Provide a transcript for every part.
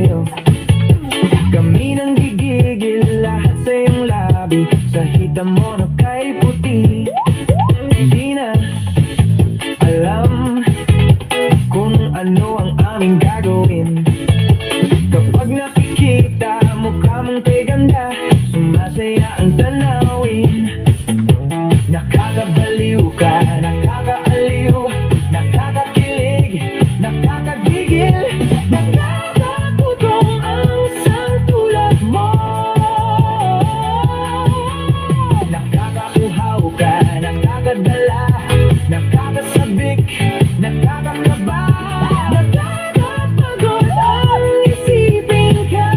sa'yo. Kami nang gigigil lahat sa iyong labi, sa hita mo na kay puti. Hindi na alam kung ano ang aming gagawin. Kapag nakikita mukha mong kay ganda, sumasaya ang tanawin. Nakakabaliw ka, nakakaaliw, nakakakilig, nakakagigil, nakakaputong ang isang tulad mo. Nakakauhaw ka, nakakadala, nakakasabik, nakakakaba, nakakapagod ang isipin ka.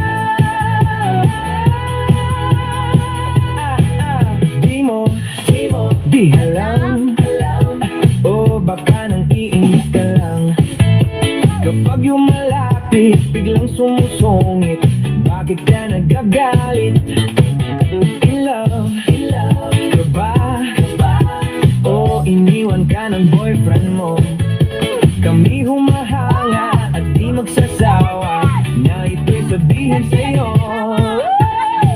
Di alam, o baka nang iinit ka lang. Kapag yung malapit, biglang sumusungit, bakit ka nagagalit? In love ka ba? O iniwan ka ng boyfriend mo? Kami humahanga at di magsasawa na ito'y sabihin sa'yo.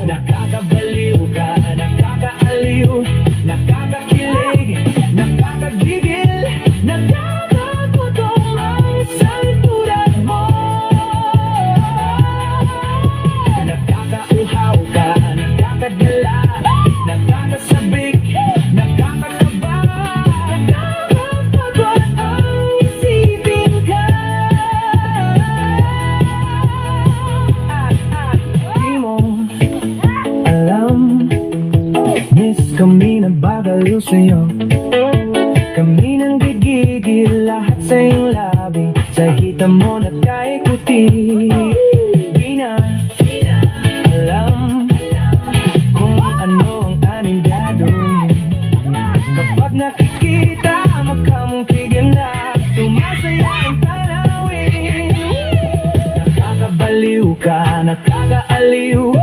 Nakakabaliw ka, nakakaaliw, nakakakilig, nakakagigil, nakakaputong ang isang tulad mo. Nakakauhaw ka, nakakadala, nakakasabik, nakakakaba, nakakapagod ang isipin ka. Di mo alam, miss, kami nabagaliw sa'yo. Kami nang gigigil lahat sa iyong labi, sa hita mo na kay kuti. Di na alam kung ano ang aming gagawin. Kapag nakikita mukha mong kigana, sumasaya ang tanawin. Nakakabaliw ka, nakakaaliw,